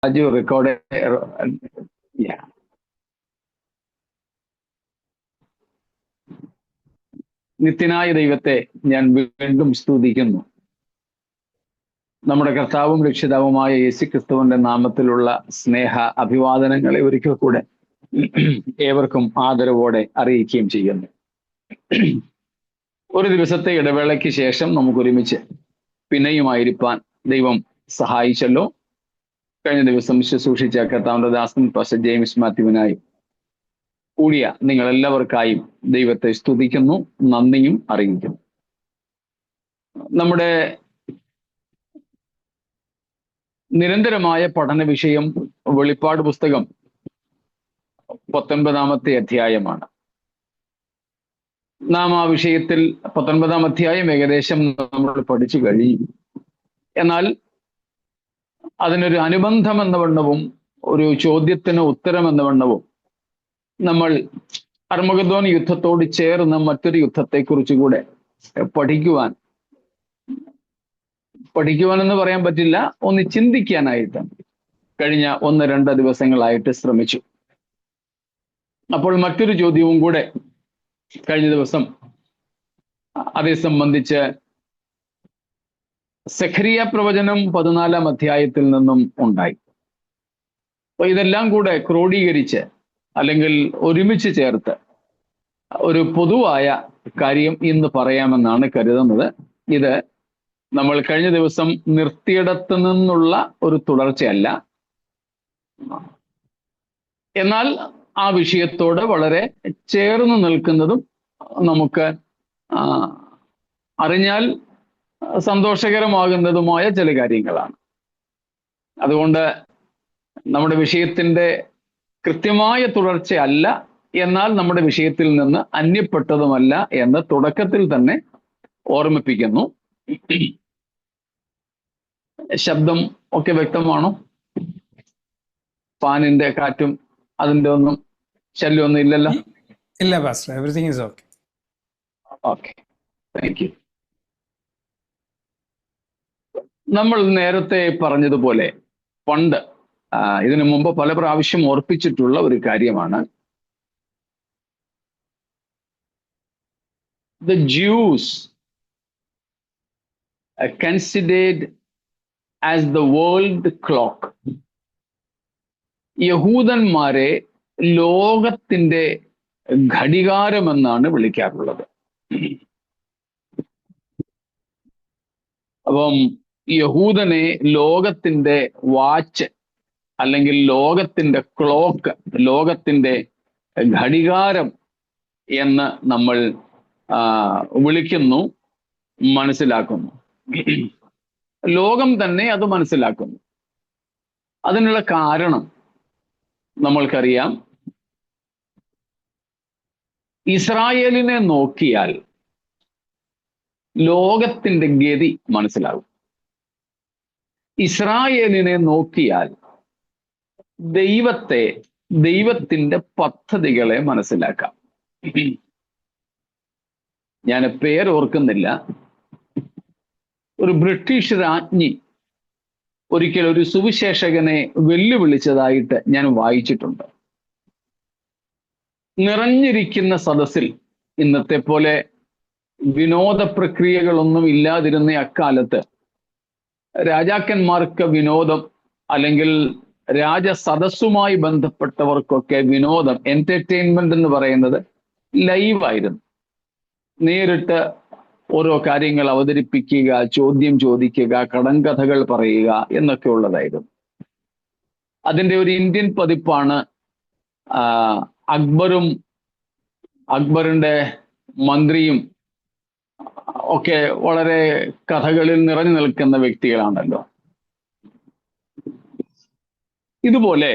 Raju record. നിത്യനായ ദൈവത്തെ ഞാൻ വീണ്ടും സ്തുതിക്കുന്നു. നമ്മുടെ കർത്താവും രക്ഷിതാവുമായ യേശുക്രിസ്തുവിന്റെ നാമത്തിലുള്ള സ്നേഹ അഭിവാദനങ്ങളെ ഒരിക്കൽ കൂടെ ഏവർക്കും ആദരവോടെ അറിയിക്കുകയും ചെയ്യുന്നു. ഒരു ദിവസത്തെ ഇടവേളയ്ക്ക് ശേഷം നമുക്കൊരുമിച്ച് പിന്നെയുമായിരിക്കാൻ ദൈവം സഹായിച്ചല്ലോ. കഴിഞ്ഞ ദിവസം ശുശ്രൂഷിച്ച കർത്താവിന്റെ ദാസൻ പാസ്റ്റർ ജെയിംസ് മാത്യുവിനായി കൂടിയ നിങ്ങളെല്ലാവർക്കായും ദൈവത്തെ സ്തുതിക്കുന്നു, നന്ദിയും അറിയിക്കുന്നു. നമ്മുടെ നിരന്തരമായ പഠന വിഷയം വെളിപ്പാട് പുസ്തകം 19-ാമത്തെ അധ്യായമാണ്. നാം ആ വിഷയത്തിൽ 19-ാം അധ്യായം ഏകദേശം നമ്മൾ പഠിച്ചു കഴിയും. എന്നാൽ അതിനൊരു അനുബന്ധം എന്ന വണ്ണവും ഒരു ചോദ്യത്തിന് ഉത്തരം എന്ന വണ്ണവും നമ്മൾ അർമഗദോൻ യുദ്ധത്തോട് ചേർന്ന് മറ്റൊരു യുദ്ധത്തെക്കുറിച്ച് കൂടെ പഠിക്കുവാൻ എന്ന് പറയാൻ പറ്റില്ല, ഒന്ന് ചിന്തിക്കാനായിട്ട് കഴിഞ്ഞ 1-2 ദിവസങ്ങളായിട്ട് ശ്രമിച്ചു. അപ്പോൾ മറ്റൊരു ചോദ്യവും കൂടെ കഴിഞ്ഞ ദിവസം അതേ സംബന്ധിച്ച് സെഖരിയ പ്രവചനം 14-ാം അധ്യായത്തിൽ നിന്നും ഉണ്ടായി. അപ്പൊ ഇതെല്ലാം കൂടെ ക്രോഡീകരിച്ച് അല്ലെങ്കിൽ ഒരുമിച്ച് ചേർത്ത് ഒരു പൊതുവായ കാര്യം ഇന്ന് പറയാമെന്നാണ് കരുതുന്നത്. ഇത് നമ്മൾ കഴിഞ്ഞ ദിവസം നിർത്തിയിടത്ത് നിന്നുള്ള ഒരു തുടർച്ചയല്ല, എന്നാൽ ആ വിഷയത്തോട് വളരെ ചേർന്ന് നിൽക്കുന്നതും നമുക്ക് അറിഞ്ഞാൽ സന്തോഷകരമാകുന്നതുമായ ചില കാര്യങ്ങളാണ്. അതുകൊണ്ട് നമ്മുടെ വിഷയത്തിന്റെ കൃത്യമായ തുടർച്ചയല്ല, എന്നാൽ നമ്മുടെ വിഷയത്തിൽ നിന്ന് അന്യപ്പെട്ടതുമല്ല എന്ന് തുടക്കത്തിൽ തന്നെ ഓർമ്മിപ്പിക്കുന്നു. ശബ്ദം ഒക്കെ വ്യക്തമാണോ? ഫാനിന്റെ കാറ്റും അതിന്റെ ഒന്നും ശല്യമൊന്നും ഇല്ലല്ലോ? ഇല്ല pastor, everything is okay. Okay, thank you. നമ്മൾ നേരത്തെ പറഞ്ഞതുപോലെ പണ്ട് ഇതിനു മുമ്പ് പല പ്രാവശ്യം ഓർപ്പിച്ചിട്ടുള്ള ഒരു കാര്യമാണ്, the Jews considered as the world clock. യഹൂദന്മാരെ ലോകത്തിന്റെ ഘടികാരമെന്നാണ് വിളിക്കാറുള്ളത്. അപ്പം യഹൂദനെ ലോകത്തിന്റെ വാച്ച് അല്ലെങ്കിൽ ലോകത്തിന്റെ ക്ലോക്ക്, ലോകത്തിന്റെ ഘടികാരം എന്ന് നമ്മൾ വിളിക്കുന്നു, മനസ്സിലാക്കുന്നു. ലോകം തന്നെ അത് മനസ്സിലാക്കുന്നു. അതിനുള്ള കാരണം നമ്മൾക്കറിയാം. ഇസ്രായേലിനെ നോക്കിയാൽ ലോകത്തിന്റെ ഗതി മനസ്സിലാകും. ഇസ്രായേലിനെ നോക്കിയാൽ ദൈവത്തെ, ദൈവത്തിന്റെ പദ്ധതികളെ മനസ്സിലാക്കാം. ഞാൻ പേരോർക്കുന്നില്ല, ഒരു ബ്രിട്ടീഷ് രാജ്ഞി ഒരിക്കൽ ഒരു സുവിശേഷകനെ വെല്ലുവിളിച്ചതായിട്ട് ഞാൻ വായിച്ചിട്ടുണ്ട്. നിറഞ്ഞിരിക്കുന്ന സദസ്സിൽ, ഇന്നത്തെ പോലെ വിനോദ പ്രക്രിയകളൊന്നും ഇല്ലാതിരുന്ന അക്കാലത്ത് രാജാക്കന്മാർക്ക് വിനോദം, അല്ലെങ്കിൽ രാജസദസ്സുമായി ബന്ധപ്പെട്ടവർക്കൊക്കെ വിനോദം, എന്റർടൈൻമെന്റ് എന്ന് പറയുന്നത് ലൈവായിരുന്നു. നേരിട്ട് ഓരോ കാര്യങ്ങൾ അവതരിപ്പിക്കുക, ചോദ്യം ചോദിക്കുക, കടങ്കഥകൾ പറയുക എന്നൊക്കെ ഉള്ളതായിരുന്നു. അതിൻ്റെ ഒരു ഇന്ത്യൻ പതിപ്പാണ് അക്ബറും അക്ബറിന്റെ മന്ത്രിയും ഒക്കെ വളരെ കഥകളിൽ നിറഞ്ഞു നിൽക്കുന്ന വ്യക്തികളാണല്ലോ. ഇതുപോലെ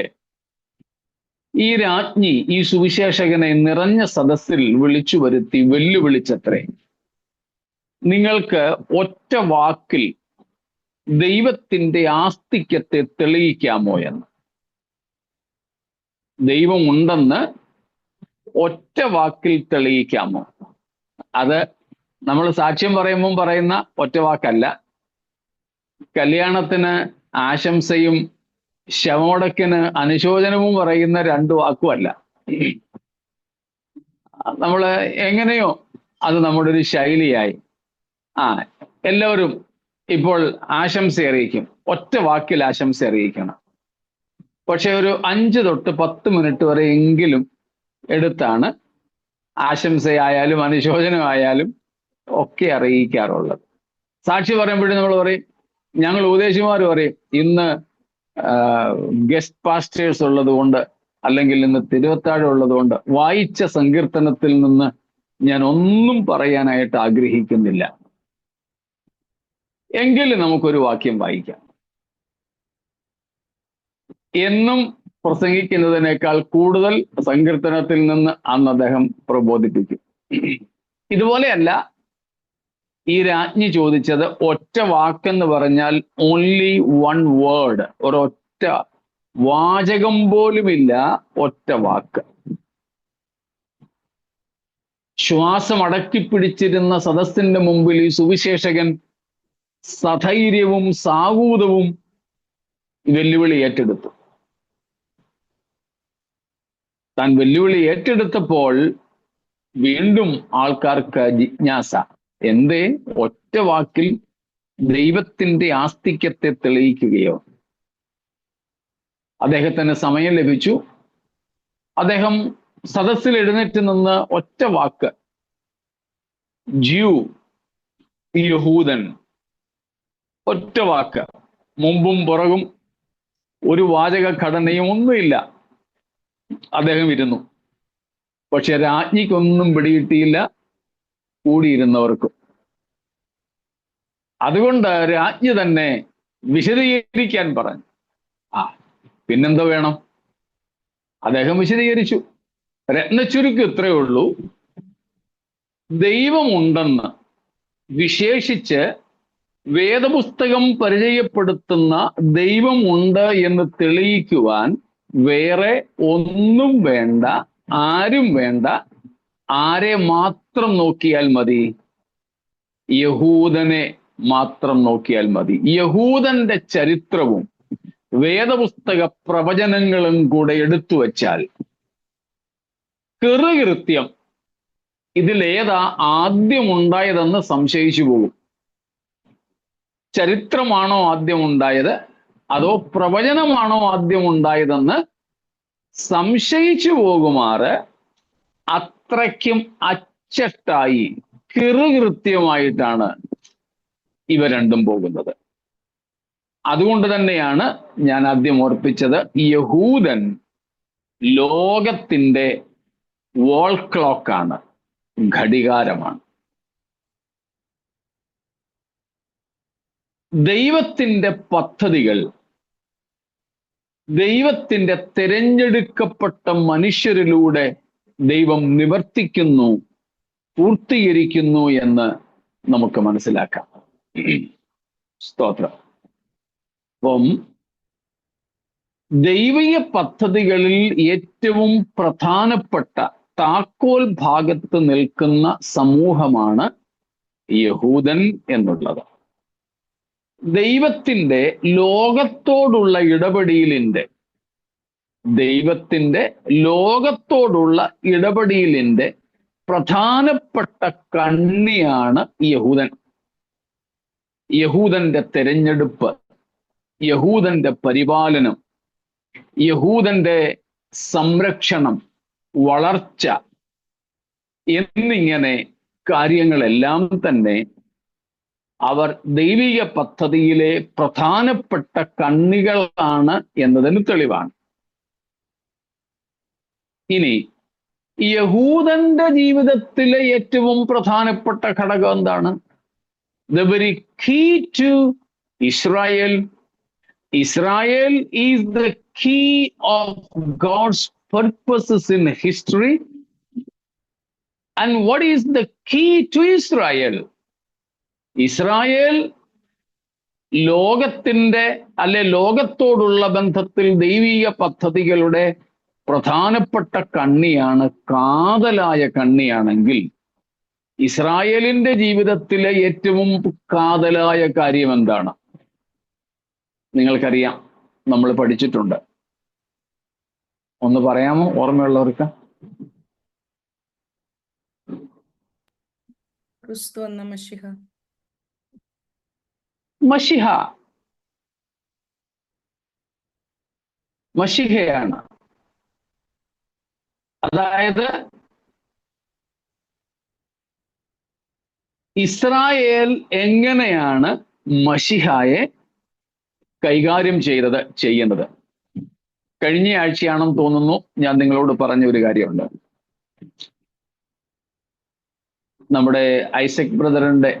ഈ രാജ്ഞി ഈ സുവിശേഷകനെ നിറഞ്ഞ സദസ്സിൽ വിളിച്ചു വരുത്തി വെല്ലുവിളിച്ചത്രേ, നിങ്ങൾക്ക് ഒറ്റ വാക്കിൽ ദൈവത്തിന്റെ ആസ്തിക്യത്തെ തെളിയിക്കാമോ എന്ന്. ദൈവമുണ്ടെന്ന് ഒറ്റ വാക്കിൽ തെളിയിക്കാമോ? അത് നമ്മൾ സാക്ഷ്യം പറയുമ്പം പറയുന്ന ഒറ്റ വാക്കല്ല. കല്യാണത്തിന് ആശംസയും ശവമടക്കിന് അനുശോചനവും പറയുന്ന രണ്ട് വാക്കുമല്ല. നമ്മൾ എങ്ങനെയോ അത് നമ്മുടെ ഒരു ശൈലിയായി. എല്ലാവരും ഇപ്പോൾ ആശംസ അറിയിക്കും, ഒറ്റ വാക്കിൽ ആശംസ അറിയിക്കണം. പക്ഷെ ഒരു 5 തൊട്ട് 10 മിനിറ്റ് വരെ എങ്കിലും എടുത്താണ് ആശംസയായാലും അനുശോചനമായാലും ഒക്കെ അറിയിക്കാറുള്ളത്. സാക്ഷി പറയുമ്പോഴും നമ്മൾ പറയും, ഞങ്ങൾ ഉപദേശിമാർ പറയും, ഇന്ന് ഗസ്റ്റ് പാസ്റ്റേഴ്സ് ഉള്ളത് കൊണ്ട്, അല്ലെങ്കിൽ ഇന്ന് തിരുവത്താഴം ഉള്ളത് കൊണ്ട് വായിച്ച സങ്കീർത്തനത്തിൽ നിന്ന് ഞാൻ ഒന്നും പറയാനായിട്ട് ആഗ്രഹിക്കുന്നില്ല. എങ്കിലും നമുക്കൊരു വാക്യം വായിക്കാം. എന്നും പ്രസംഗിക്കുന്നതിനേക്കാൾ കൂടുതൽ സങ്കീർത്തനത്തിൽ നിന്ന് അന്ന് അദ്ദേഹം പ്രബോധിപ്പിക്കും. ഇതുപോലെയല്ല ഈ രാജ്ഞി ചോദിച്ചത്. ഒറ്റ വാക്കെന്ന് പറഞ്ഞാൽ ഓൺലി വൺ വേർഡ്, ഒരൊറ്റ വാചകം പോലുമില്ല, ഒറ്റ വാക്ക്. ശ്വാസം അടക്കിപ്പിടിച്ചിരുന്ന സദസ്സിന്റെ മുമ്പിൽ ഈ സുവിശേഷകൻ സധൈര്യവും സാഹൂതവും വെല്ലുവിളി ഏറ്റെടുത്തു. താൻ വെല്ലുവിളി ഏറ്റെടുത്തപ്പോൾ വീണ്ടും ആൾക്കാർക്ക് ജിജ്ഞാസ. എന്തേ ഒറ്റ വാക്കിൽ ദൈവത്തിന്റെ ആസ്തിക്യത്തെ തെളിയിക്കുകയോ? അദ്ദേഹത്തിന് സമയം ലഭിച്ചു. അദ്ദേഹം സദസ്സിൽ എഴുന്നേറ്റ് നിന്ന് ഒറ്റ വാക്ക്, ജ്യൂ, യഹൂദൻ, ഒറ്റ വാക്ക്, മുമ്പും പുറകും ഒരു വാചക ഘടനയും ഒന്നുമില്ല. അദ്ദേഹം ഇരുന്നു. പക്ഷെ രാജ്ഞിക്കൊന്നും പിടികിട്ടിയില്ല, കൂടിയിരുന്നവർക്കും. അതുകൊണ്ട് രാജ്ഞി തന്നെ വിശദീകരിക്കാൻ പറഞ്ഞു. പിന്നെന്തോ വേണം? അദ്ദേഹം വിശദീകരിച്ചു. രത്നച്ചുരുക്ക് ഇത്രയേ ഉള്ളൂ, ദൈവമുണ്ടെന്ന് വിശേഷിച്ച് വേദപുസ്തകം പരിചയപ്പെടുത്തുന്ന ദൈവമുണ്ട് എന്ന് തെളിയിക്കുവാൻ വേറെ ഒന്നും വേണ്ട, ആരും വേണ്ട. ആരെ മാത്രം നോക്കിയാൽ മതി? യഹൂദനെ മാത്രം നോക്കിയാൽ മതി. യഹൂദന്റെ ചരിത്രവും വേദപുസ്തക പ്രവചനങ്ങളും കൂടെ എടുത്തു വച്ചാൽ കൃത്യം ഇതിലേതാ ആദ്യം ഉണ്ടായതെന്ന് സംശയിച്ചു പോകും. ചരിത്രമാണോ ആദ്യം ഉണ്ടായത്, അതോ പ്രവചനമാണോ ആദ്യം ഉണ്ടായതെന്ന് സംശയിച്ചു പോകുമാറ് അത്രയ്ക്കും അച്ചട്ടായി കൃത്യമായിട്ടാണ് ഇവ രണ്ടും പോകുന്നത്. അതുകൊണ്ട് തന്നെയാണ് ഞാൻ ആദ്യം ഓർപ്പിച്ചത്, യഹൂദൻ ലോകത്തിന്റെ വാൾ ക്ലോക്കാണ്, ഘടികാരമാണ്. ദൈവത്തിന്റെ പദ്ധതികൾ ദൈവത്തിന്റെ തിരഞ്ഞെടുക്കപ്പെട്ട മനുഷ്യരിലൂടെ ദൈവം നിവർത്തിക്കുന്നു, പൂർത്തീകരിക്കുന്നു എന്ന് നമുക്ക് മനസ്സിലാക്കാം. സ്തോത്രം. അപ്പം ദൈവീയ പദ്ധതികളിൽ ഏറ്റവും പ്രധാനപ്പെട്ട താക്കോൽ ഭാഗത്ത് നിൽക്കുന്ന സമൂഹമാണ് യഹൂദൻ എന്നുള്ളത്. ദൈവത്തിന്റെ ലോകത്തോടുള്ള ഇടപെടലിന്റെ പ്രധാനപ്പെട്ട കണ്ണിയാണ് യഹൂദൻ. യഹൂദന്റെ തെരഞ്ഞെടുപ്പ്, യഹൂദന്റെ പരിപാലനം, യഹൂദന്റെ സംരക്ഷണം, വളർച്ച എന്നിങ്ങനെ കാര്യങ്ങളെല്ലാം തന്നെ അവർ ദൈവിക പദ്ധതിയിലെ പ്രധാനപ്പെട്ട കണ്ണികളാണ് എന്നതിന് തെളിവാണ്. ഇനി യഹൂദന്റെ ജീവിതത്തിലെ ഏറ്റവും പ്രധാനപ്പെട്ട ഘടകം എന്താണ്? The very key to Israel. Israel is the key of God's purposes in history. And what is the key to Israel? Israel ലോകത്തോടുള്ള ബന്ധത്തിൽ ദൈവിക പദ്ധതികളുടെ പ്രധാനപ്പെട്ട കണ്ണിയാണ്, കാതലായ കണ്ണിയാണെങ്കിൽ, ഇസ്രായേലിന്റെ ജീവിതത്തിലെ ഏറ്റവും കാതലായ കാര്യം എന്താണ്? നിങ്ങൾക്കറിയാം, നമ്മൾ പഠിച്ചിട്ടുണ്ട്. ഒന്ന് പറയാമോ ഓർമ്മയുള്ളവർക്ക്? ക്രിസ്തു എന്ന മശിഹ. മശിഹ, മശിഹയാണ്. അതായത് ഇസ്രായേൽ എങ്ങനെയാണ് മശിഹായെ കൈകാര്യം ചെയ്യുന്നത്? കഴിഞ്ഞ ആഴ്ചയാണെന്ന് തോന്നുന്നു ഞാൻ നിങ്ങളോട് പറഞ്ഞ ഒരു കാര്യമുണ്ട്. നമ്മുടെ ഐസക് ബ്രദറിന്റെ,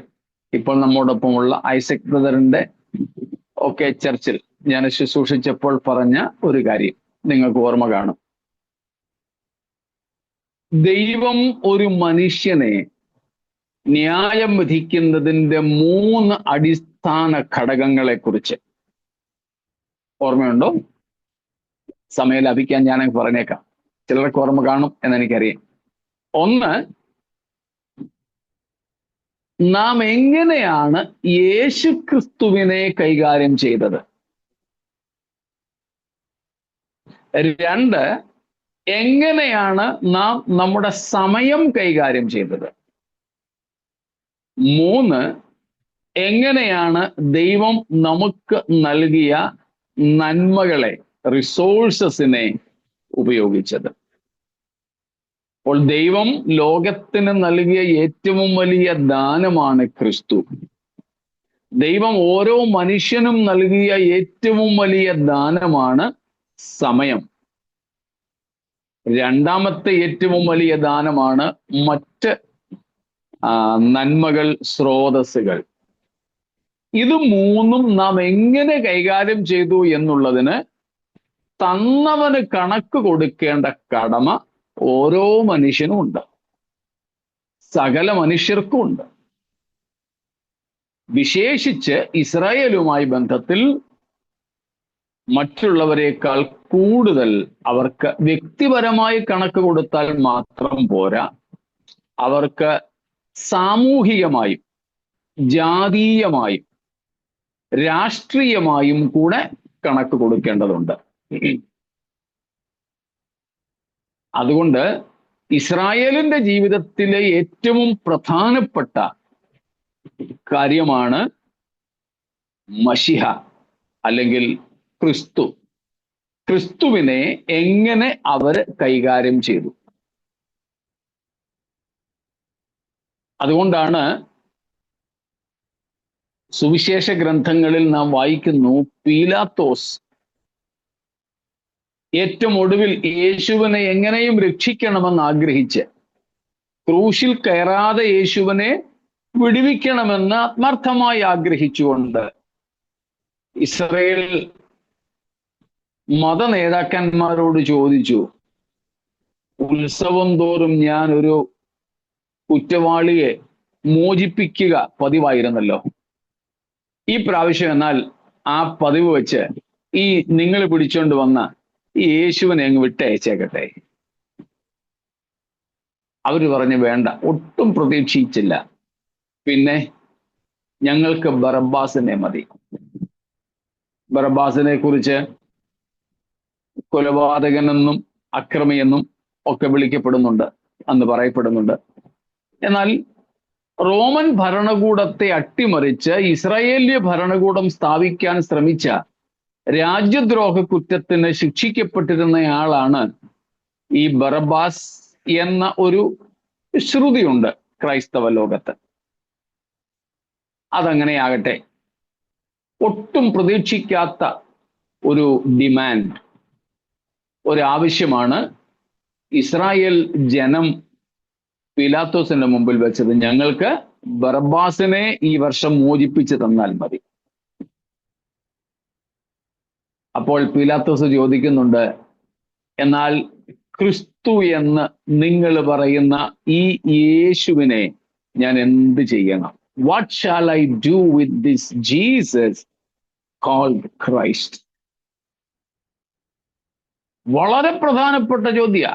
ഇപ്പോൾ നമ്മോടൊപ്പമുള്ള ഐസക് ബ്രദറിന്റെ ഒക്കെ ചർച്ചിൽ ഞാൻ ശുശ്രൂഷിച്ചപ്പോൾ പറഞ്ഞ ഒരു കാര്യം നിങ്ങൾക്ക് ഓർമ്മ കാണും. ദൈവം ഒരു മനുഷ്യനെ ന്യായം വിധിക്കുന്നതിന്റെ 3 അടിസ്ഥാന ഘടകങ്ങളെ കുറിച്ച് ഓർമ്മയുണ്ടോ? സമയം ലഭിക്കാൻ ഞാൻ പറഞ്ഞേക്കാം, ചിലർക്ക് ഓർമ്മ കാണും എന്നെനിക്കറിയാം. ഒന്ന്, നാം എങ്ങനെയാണ് യേശുക്രിസ്തുവിനെ കൈകാര്യം ചെയ്തത്. 2, എങ്ങനെയാണ് നാം നമ്മുടെ സമയം കൈകാര്യം ചെയ്തത്. 3, എങ്ങനെയാണ് ദൈവം നമുക്ക് നൽകിയ നന്മകളെ, റിസോഴ്സസിനെ ഉപയോഗിച്ചത്. അപ്പോൾ ദൈവം ലോകത്തിന് നൽകിയ ഏറ്റവും വലിയ ദാനമാണ് ക്രിസ്തു. ദൈവം ഓരോ മനുഷ്യനും നൽകിയ ഏറ്റവും വലിയ ദാനമാണ് സമയം. രണ്ടാമത്തെ ഏറ്റവും വലിയ ദാനമാണ് മറ്റ് നന്മകൾ, സ്രോതസ്സുകൾ. ഇത് 3ഉം നാം എങ്ങനെ കൈകാര്യം ചെയ്തു എന്നുള്ളതിന് തന്നവന് കണക്ക് കൊടുക്കേണ്ട കടമ ഓരോ മനുഷ്യനും ഉണ്ട്, സകല മനുഷ്യർക്കും ഉണ്ട്. വിശേഷിച്ച് ഇസ്രായേലുമായി ബന്ധത്തിൽ മറ്റുള്ളവരെക്കാൾ കൂടുതൽ അവർക്ക് വ്യക്തിപരമായി കണക്ക് കൊടുത്താൽ മാത്രം പോരാ, അവർക്ക് സാമൂഹികമായും ജാതീയമായും രാഷ്ട്രീയമായും കൂടെ കണക്ക് കൊടുക്കേണ്ടതുണ്ട്. അതുകൊണ്ട് ഇസ്രായേലിന്റെ ജീവിതത്തിലെ ഏറ്റവും പ്രധാനപ്പെട്ട കാര്യമാണ് മശിഹ അല്ലെങ്കിൽ ക്രിസ്തു. ക്രിസ്തുവിനെ എങ്ങനെ അവർ കൈകാര്യം ചെയ്തു. അതുകൊണ്ടാണ് സുവിശേഷ ഗ്രന്ഥങ്ങളിൽ നാം വായിക്കുന്നു, പീലാത്തോസ് ഏറ്റവും ഒടുവിൽ യേശുവിനെ എങ്ങനെയും രക്ഷിക്കണമെന്ന് ആഗ്രഹിച്ച് ക്രൂശിൽ കയറാതെ യേശുവിനെ വിടുവിക്കണമെന്ന് ആത്മാർത്ഥമായി ആഗ്രഹിച്ചുകൊണ്ട് ഇസ്രായേൽ മത നേതാക്കന്മാരോട് ചോദിച്ചു, ഉത്സവം തോറും ഞാൻ ഒരു കുറ്റവാളിയെ മോചിപ്പിക്കുക പതിവായിരുന്നല്ലോ, ഈ പ്രാവശ്യം എന്നാൽ ആ പതിവ് വെച്ച് ഈ നിങ്ങൾ പിടിച്ചോണ്ട് വന്ന ഈ യേശുവിനെ അങ്ങ് വിട്ടയച്ചേക്കട്ടെ. അവര് പറഞ്ഞു വേണ്ട, ഒട്ടും പ്രതീക്ഷിച്ചില്ല, പിന്നെ ഞങ്ങൾക്ക് ബറബ്ബാസിനെ മതി. ബറബ്ബാസിനെ കുറിച്ച് കൊലപാതകനെന്നും അക്രമിയെന്നും ഒക്കെ വിളിക്കപ്പെടുന്നുണ്ട്, അന്ന് പറയപ്പെടുന്നുണ്ട്. എന്നാൽ റോമൻ ഭരണകൂടത്തെ അട്ടിമറിച്ച് ഇസ്രായേലിയ ഭരണകൂടം സ്ഥാപിക്കാൻ ശ്രമിച്ച രാജ്യദ്രോഹ കുറ്റത്തിന് ശിക്ഷിക്കപ്പെട്ടിരുന്നയാളാണ് ഈ ബറബ്ബാസ് എന്ന ഒരു ശ്രുതിയുണ്ട് ക്രൈസ്തവ ലോകത്ത്. അതങ്ങനെയാകട്ടെ, ഒട്ടും പ്രതീക്ഷിക്കാത്ത ഒരു ഡിമാൻഡ്, ഒരാവശ്യമാണ് ഇസ്രായേൽ ജനം പീലാത്തോസിന്റെ മുമ്പിൽ വെച്ചത്. ഞങ്ങൾക്ക് ബറബ്ബാസിനെ ഈ വർഷം മോചിപ്പിച്ച് തന്നാൽ മതി. അപ്പോൾ പീലാത്തോസ് ചോദിക്കുന്നുണ്ട്, എന്നാൽ ക്രിസ്തു എന്ന് നിങ്ങൾ പറയുന്ന ഈ യേശുവിനെ ഞാൻ എന്ത് ചെയ്യണം? What shall I do with this Jesus called Christ? വളരെ പ്രധാനപ്പെട്ട ചോദ്യ.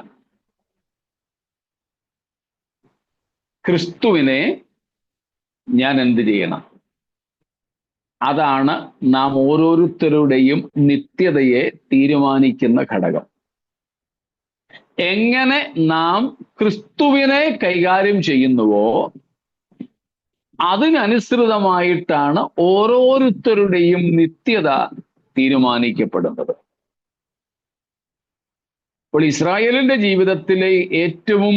ക്രിസ്തുവിനെ ഞാൻ എന്ത് ചെയ്യണം? അതാണ് നാം ഓരോരുത്തരുടെയും നിത്യതയെ തീരുമാനിക്കുന്ന ഘടകം. എങ്ങനെ നാം ക്രിസ്തുവിനെ കൈകാര്യം ചെയ്യുന്നുവോ അതിനനുസൃതമായിട്ടാണ് ഓരോരുത്തരുടെയും നിത്യത തീരുമാനിക്കപ്പെടുന്നത്. അപ്പോൾ ഇസ്രായേലിന്റെ ജീവിതത്തിലെ ഏറ്റവും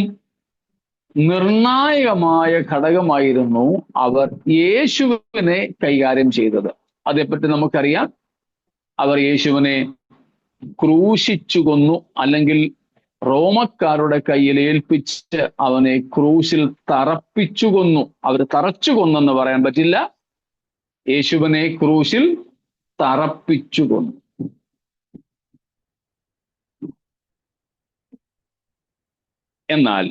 നിർണായകമായ ഘടകമായിരുന്നു അവർ യേശുവിനെ കൈകാര്യം ചെയ്തത്. അതേപ്പറ്റി നമുക്കറിയാം. അവർ യേശുവിനെ ക്രൂശിച്ചു കൊന്നു, അല്ലെങ്കിൽ റോമക്കാരുടെ കയ്യിൽ ഏൽപ്പിച്ച് അവനെ ക്രൂശിൽ തറപ്പിച്ചു കൊന്നു. അവർ തറച്ചു കൊന്നെന്ന് പറയാൻ പറ്റില്ല, യേശുവിനെ ക്രൂശിൽ തറപ്പിച്ചു കൊന്നു. എന്നാൽ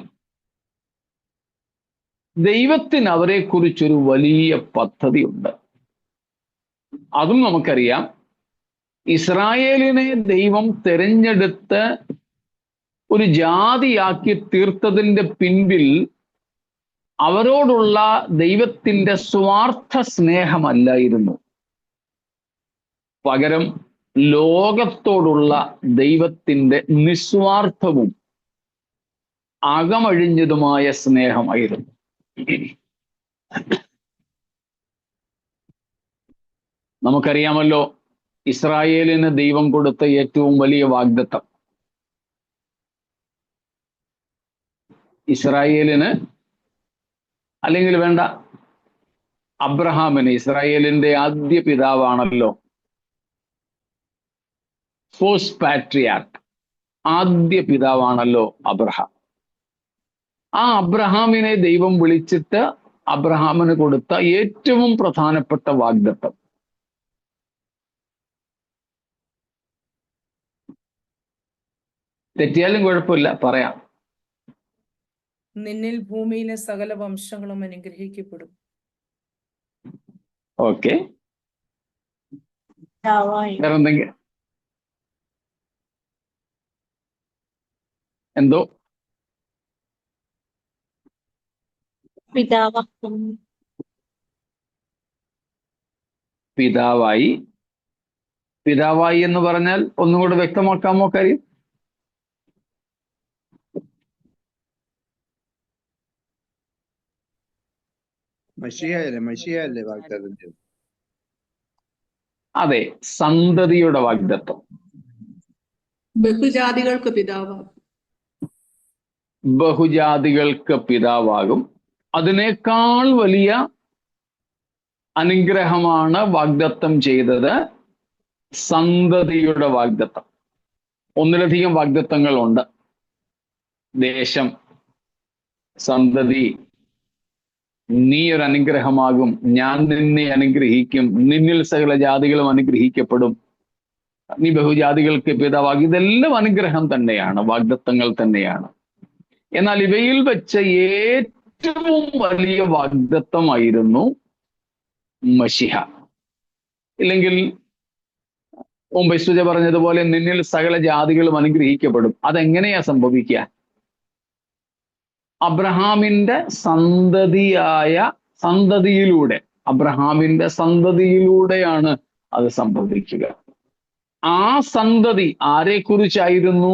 ദൈവത്തിന് അവരെ കുറിച്ചൊരു വലിയ പദ്ധതിയുണ്ട്. അതും നമുക്കറിയാം. ഇസ്രായേലിനെ ദൈവം തെരഞ്ഞെടുത്ത് ഒരു ജാതിയാക്കി തീർത്തതിന്റെ പിൻപിൽ അവരോടുള്ള ദൈവത്തിന്റെ സ്വാർത്ഥ സ്നേഹമല്ലായിരുന്നു, പകരം ലോകത്തോടുള്ള ദൈവത്തിന്റെ നിസ്വാർത്ഥവും അകമഴിഞ്ഞതുമായ സ്നേഹമായിരുന്നു. നമുക്കറിയാമല്ലോ, ഇസ്രായേലിന് ദൈവം കൊടുത്ത ഏറ്റവും വലിയ വാഗ്ദത്തം, ഇസ്രായേലിന്, അല്ലെങ്കിൽ വേണ്ട, അബ്രഹാമിന്, ഇസ്രായേലിന്റെ ആദ്യ പിതാവാണല്ലോ, ഫസ്റ്റ് പാട്രിയാർക്ക്, ആദ്യ പിതാവാണല്ലോ അബ്രഹാം. ആ അബ്രഹാമിനെ ദൈവം വിളിച്ചിട്ട് അബ്രഹാമിന് കൊടുത്ത ഏറ്റവും പ്രധാനപ്പെട്ട വാഗ്ദത്തം, തെറ്റിയാലും കുഴപ്പമില്ല, പറയാം. നിന്നിൽ ഭൂമിയിലെ സകല വംശങ്ങളും അനുഗ്രഹിക്കപ്പെടും. ഓക്കെ, വേറെന്തെങ്കിലും? എന്തോ? പിതാവായി. പിതാവായി എന്ന് പറഞ്ഞാൽ ഒന്നും കൂടെ വ്യക്തമാക്കാമോ കാര്യം? മശിഹയല്ലേ വാഗ്ദത്തം ചെയ്തത്? അതെ, സന്തതിയുടെ വാഗ്ദത്തം. ബഹുജാതികൾക്ക് പിതാവാകും. ബഹുജാതികൾക്ക് പിതാവാകും. അതിനേക്കാൾ വലിയ അനുഗ്രഹമാണ് വാഗ്ദത്തം ചെയ്തത്, സന്തതിയുടെ വാഗ്ദത്തം. ഒന്നിലധികം വാഗ്ദത്തങ്ങളുണ്ട്. ദേശം, സന്തതി, നീ ഒരു അനുഗ്രഹമാകും, ഞാൻ നിന്നെ അനുഗ്രഹിക്കും, നിന്നിൽ സകല ജാതികളും അനുഗ്രഹിക്കപ്പെടും, നീ ബഹുജാതികൾക്ക് പിതാവാകും. ഇതെല്ലാം അനുഗ്രഹം തന്നെയാണ്, വാഗ്ദത്തങ്ങൾ തന്നെയാണ്. എന്നാൽ ഇവയിൽ വെച്ച് ഏറ്റവും വലിയ വാഗ്ദത്തമായിരുന്നു മശിഹ. ഇല്ലെങ്കിൽ മുമ്പ് സുജ പറഞ്ഞതുപോലെ നിന്നിൽ സകല ജാതികളും അനുഗ്രഹിക്കപ്പെടും. അതെങ്ങനെയാ സംഭവിക്കുക? അബ്രഹാമിന്റെ സന്തതിയിലൂടെ, അബ്രഹാമിന്റെ സന്തതിയിലൂടെയാണ് അത് സംഭവിക്കുക. ആ സന്തതി ആരെക്കുറിച്ചായിരുന്നു?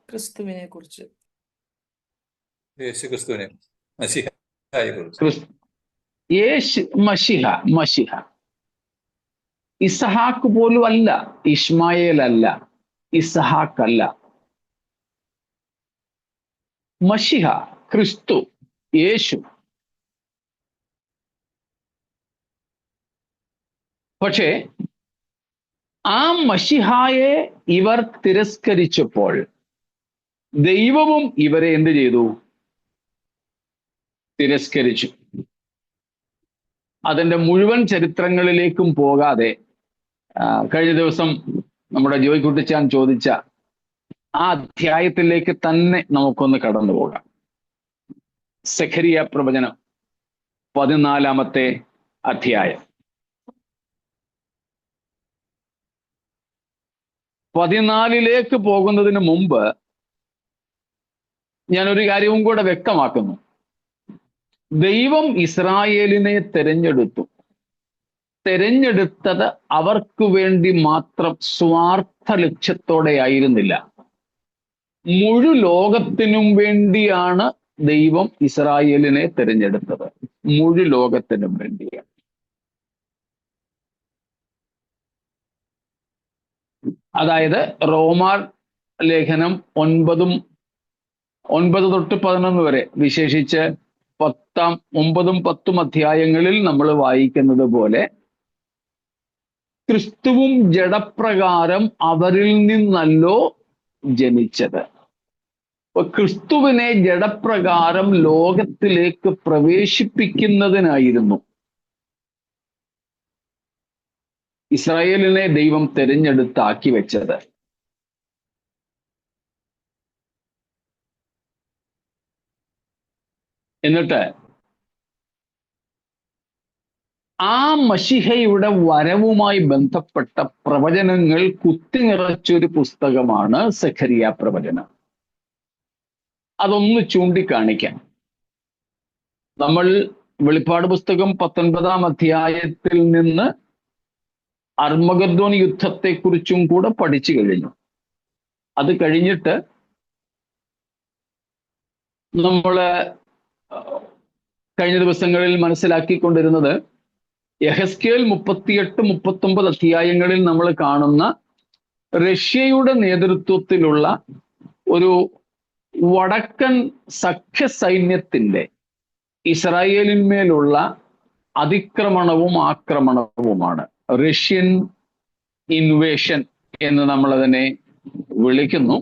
ക്രിസ്തുവിനെ കുറിച്ച്. യേശുക്രിസ്തുവിനെ, മശിഹ. ഇസഹാക്ക് പോലും അല്ല, ഇസ്മായേൽ അല്ല, ഇസഹാക്ക് അല്ല, മശിഹ, ക്രിസ്തു, യേശു. പക്ഷേ ആ മശിഹായെ ഇവർ തിരസ്കരിച്ചപ്പോൾ ദൈവവും ഇവരെ എന്ത് ചെയ്തു? തിരസ്കരിച്ചു. അതിന്റെ മുഴുവൻ ചരിത്രങ്ങളിലേക്കും പോകാതെ കഴിഞ്ഞ ദിവസം നമ്മുടെ ജോയ് കുട്ടിച്ചാൻ ചോദിച്ച ആ അധ്യായത്തിലേക്ക് തന്നെ നമുക്കൊന്ന് കടന്നു പോകാം. സെഖരിയ പ്രവചനം 14-ാമത്തെ അധ്യായം. 14 പോകുന്നതിന് മുമ്പ് ഞാനൊരു കാര്യവും കൂടെ വ്യക്തമാക്കുന്നു. ദൈവം ഇസ്രായേലിനെ തെരഞ്ഞെടുത്തത് അവർക്ക് വേണ്ടി മാത്രം സ്വാർത്ഥ ലക്ഷ്യത്തോടെ ആയിരുന്നില്ല. മുഴു ലോകത്തിനും വേണ്ടിയാണ് ദൈവം ഇസ്രായേലിനെ തിരഞ്ഞെടുത്തത്. മുഴു ലോകത്തിനും വേണ്ടിയാണ്. അതായത് റോമാർ ലേഖനം 9 തൊട്ട് 11 വരെ, വിശേഷിച്ച് 9ഉം 10ഉം അധ്യായങ്ങളിൽ നമ്മൾ വായിക്കുന്നത് പോലെ, ക്രിസ്തുവും ജഡപ്രകാരം അവരിൽ നിന്നല്ലോ ജനിച്ചത്. അപ്പൊ ക്രിസ്തുവിനെ ജഡപ്രകാരം ലോകത്തിലേക്ക് പ്രവേശിപ്പിക്കുന്നതിനായിരുന്നു ഇസ്രായേലിനെ ദൈവം തിരഞ്ഞെടുത്താക്കി വെച്ചത്. എന്നിട്ട് ആ മശിഹയുടെ വരവുമായി ബന്ധപ്പെട്ട പ്രവചനങ്ങൾ കുത്തിനിറച്ചൊരു പുസ്തകമാണ് സഖരിയ പ്രവചനം. അതൊന്ന് ചൂണ്ടിക്കാണിക്കാം. നമ്മൾ വെളിപ്പാട് പുസ്തകം 19-ാം അധ്യായത്തിൽ നിന്ന് അർമഗദ്ദോൻ യുദ്ധത്തെക്കുറിച്ചും കൂടെ പഠിച്ചു കഴിഞ്ഞു. അത് കഴിഞ്ഞിട്ട് നമ്മള് കഴിഞ്ഞ ദിവസങ്ങളിൽ മനസ്സിലാക്കിക്കൊണ്ടിരുന്നത് യെഹെസ്കേൽ 38-39 അധ്യായങ്ങളിൽ നമ്മൾ കാണുന്ന റഷ്യയുടെ നേതൃത്വത്തിലുള്ള ഒരു വടക്കൻ സഖ്യ സൈന്യത്തിന്റെ ഇസ്രായേലിന്മേലുള്ള അതിക്രമണവും ആക്രമണവുമാണ്. റഷ്യൻ ഇൻവേഷൻ എന്ന് നമ്മൾ അതിനെ വിളിക്കുന്നു.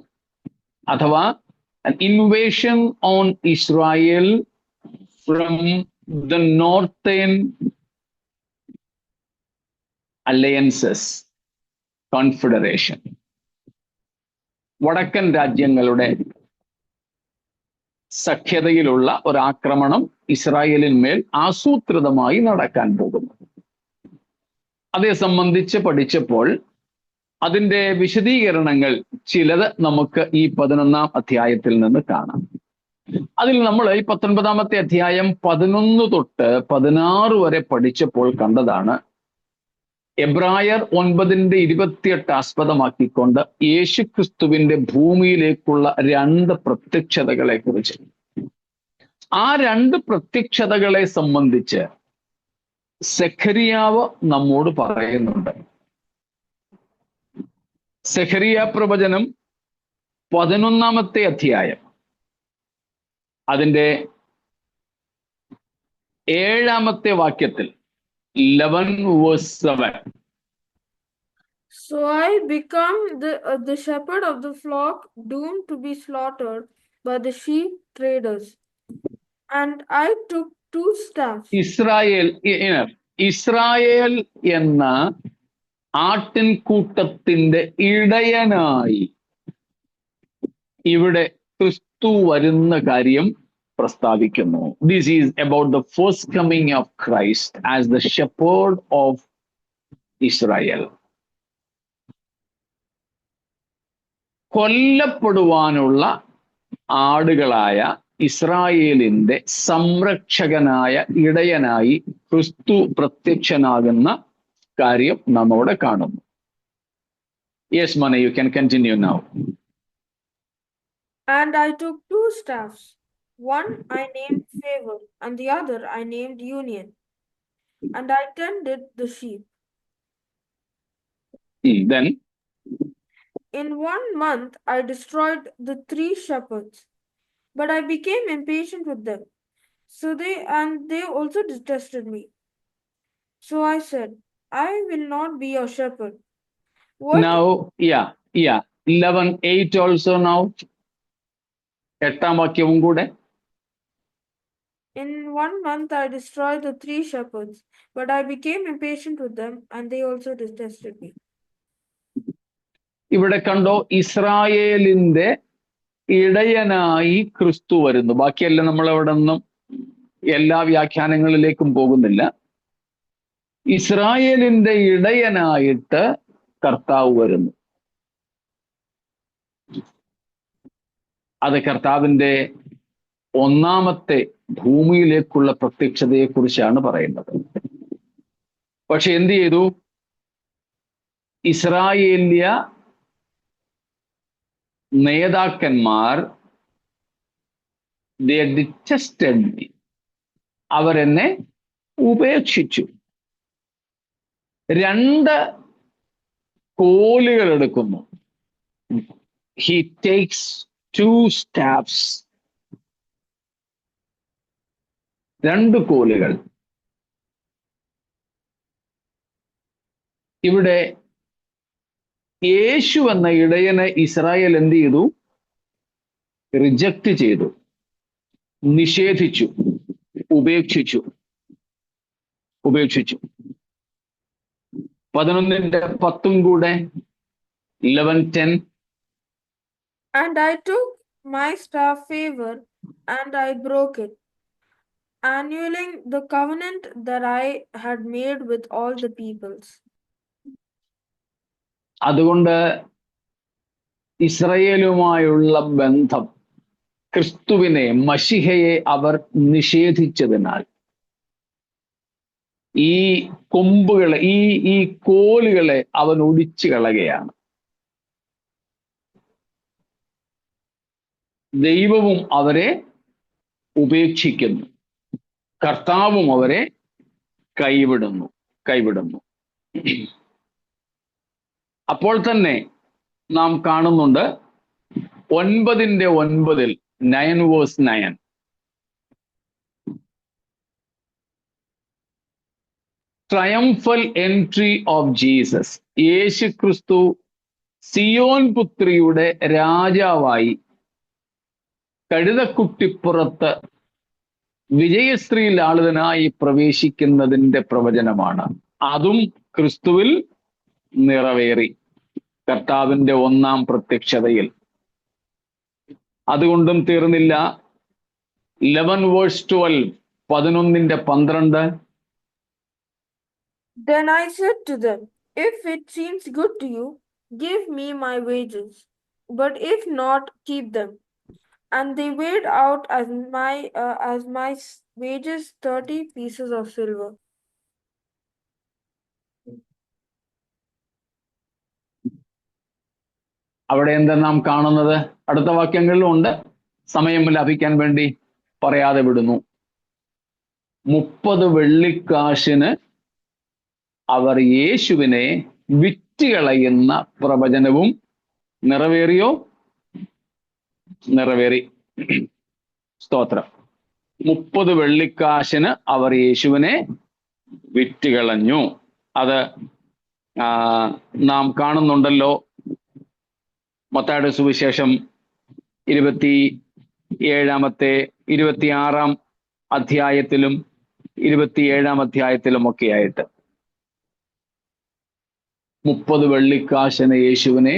അഥവാ invasion on Israel from the northern alliances confederation. വടക്കൻ രാജ്യങ്ങളുടെ സഖ്യതയിലുള്ള ഒരാക്രമണം ഇസ്രായേലിന്മേൽ ആസൂത്രിതമായി നടക്കാൻ പോകുന്നു. അതേ സംബന്ധിച്ച് പഠിച്ചപ്പോൾ അതിൻ്റെ വിശദീകരണങ്ങൾ ചിലത് നമുക്ക് ഈ 11-ാം അധ്യായത്തിൽ നിന്ന് കാണാം. അതിൽ നമ്മൾ ഈ 19-ാമത്തെ അധ്യായം 11 തൊട്ട് 16 വരെ പഠിച്ചപ്പോൾ കണ്ടതാണ് എബ്രായർ 9:28 ആസ്പദമാക്കിക്കൊണ്ട് യേശുക്രിസ്തുവിന്റെ ഭൂമിയിലേക്കുള്ള 2 പ്രത്യക്ഷതകളെ കുറിച്ച്. ആ 2 പ്രത്യക്ഷതകളെ സംബന്ധിച്ച് സെഖരിയാവ് നമ്മോട് പറയുന്നുണ്ട്. സെഖരിയ പ്രവചനം 11-ാമത്തെ അധ്യായം അതിൻ്റെ 7-ാമത്തെ വാക്യത്തിൽ 11:7. So I become the shepherd of the flock, doomed to be slaughtered by the sheep traders. And I took 2 staffs. Israel എന്ന ആട്ടിൻകൂട്ടത്തിന്റെ ഇടയനായി ഇവിടെ ക്രിസ്തു വരുന്ന കാര്യം പ്രസ്താവിക്കുന്നു. This is about the first coming of Christ as the shepherd of Israel. കൊല്ലപ്പെടുവാനുള്ള ആടുകളായ ഇസ്രായേലിന്റെ സംരക്ഷകനായ ഇടയനായി ക്രിസ്തു പ്രത്യക്ഷനാകുന്ന കാര്യം നമ്മോടെ കാണുന്നു. Yes, Mane, you can continue now. And I took 2 staffs. One I named Favor, and the other I named Union. And I tended the sheep. Then In 1 month I destroyed the 3 shepherds, but I became impatient with them. So they also detested me. So I said, I will not be your shepherd. now, 11:8 also now. 8-ാം വാക്യവും കൂടെ. In 1 month I destroyed the 3 shepherds, but I became impatient with them, and they also detested me. ഇവിടെ കണ്ടോ, ഇസ്രായേലിന്റെ ഇടയനായി ക്രിസ്തു വരുന്നു. ബാക്കിയെല്ലാം നമ്മൾ അവിടെ നിന്നും എല്ലാ വ്യാഖ്യാനങ്ങളിലേക്കും പോകുന്നില്ല. ഇസ്രായേലിന്റെ ഇടയനായിട്ട് കർത്താവ് വരുന്നു. അത് കർത്താവിന്റെ 1-ാമത്തെ ഭൂമിയിലേക്കുള്ള പ്രത്യക്ഷതയെക്കുറിച്ചാണ് പറയുന്നത്. പക്ഷെ എന്ത് ചെയ്തു? ഇസ്രായേല്യ നേതാക്കന്മാർ they detested me. അവരെന്നെ ഉപേക്ഷിച്ചു. 2 കോലുകൾ എടുക്കുന്നു. He takes 2 staffs. 2 കോലുകൾ. ഇവിടെ യേശു എന്ന ഇടയനെ ഇസ്രായേൽ എന്ത് ചെയ്തു? റിജക്റ്റ് ചെയ്തു, നിഷേധിച്ചു, ഉപേക്ഷിച്ചു. 11:10 കൂടെ 11:10. And I took my staff favor and I broke it, annulling the covenant that I had made with all the peoples. അതുകൊണ്ട് ഇസ്രായേലുമായുള്ള ബന്ധം, ക്രിസ്തുവിനെ, മശിഹയെ അവർ നിഷേധിച്ചതിനാൽ ഈ കൊമ്പുകളെ, ഈ കോലുകളെ അവൻ ഒടിച്ചു കളയുകയാണ്. ദൈവവും അവരെ ഉപേക്ഷിക്കുന്നു, കർത്താവും അവരെ കൈവിടുന്നു. അപ്പോൾ തന്നെ നാം കാണുന്നുണ്ട് 9:9 9:9 ട്രയംഫൽ എൻട്രി ഓഫ് ജീസസ്. യേശു ക്രിസ്തു സിയോൻ പുത്രിയുടെ രാജാവായി കഴുതക്കുട്ടിപ്പുറത്ത് വിജയശ്രീ ലാളിതനായി പ്രവേശിക്കുന്നതിന്റെ പ്രവചനമാണ്. അതും ക്രിസ്തുവിൽ നിറവേറി, കർത്താവിന്റെ 1-ാം പ്രത്യക്ഷതയിൽ. അതുകൊണ്ടും തീർന്നില്ല. 11:12 11:12. Then I said to them, if it seems good to you, give me my wages, but if not, keep them. And they weighed out as my wages 30 pieces of silver. അവിടെ എന്താ നാം കാണുന്നത്? അടുത്ത വാക്യങ്ങളിലും ഉണ്ട്, സമയം ലാഭിക്കാൻ വേണ്ടി പറയാതെ വിടുന്നു. 30 വെള്ളിക്കാശിന് അവർ യേശുവിനെ വിറ്റുകളയുന്ന പ്രവചനവും നിറവേറിയോ? നിറവേറി. സ്തോത്രം. 30 വെള്ളിക്കാശിന് അവർ യേശുവിനെ വിറ്റുകളഞ്ഞു. അത് നാം കാണുന്നുണ്ടല്ലോ മത്തായിയുടെ സുവിശേഷം 26-ാം അധ്യായത്തിലും 27-ാം അധ്യായത്തിലും ഒക്കെ ആയിട്ട് 30 വെള്ളിക്കാശിന് യേശുവിനെ